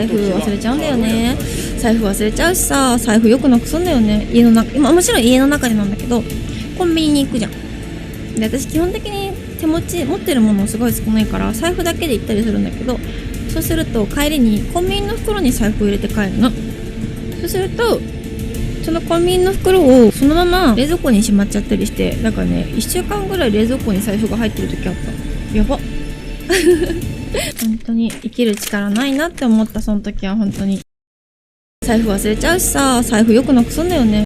財布忘れちゃうんだよね。財布忘れちゃうしさ、財布よくなくすんだよね。家の中、今もちろん家の中でなんだけど、コンビニに行くじゃん。で、私基本的に手持ち持ってるものすごい少ないから財布だけで行ったりするんだけど、そうすると帰りにコンビニの袋に財布を入れて帰るの。そうするとそのコンビニの袋をそのまま冷蔵庫にしまっちゃったりして、なんかね1週間ぐらい冷蔵庫に財布が入ってる時あった。やば本当に生きる力ないなって思った。その時は本当に財布忘れちゃうしさ、財布よくなくすんだよね。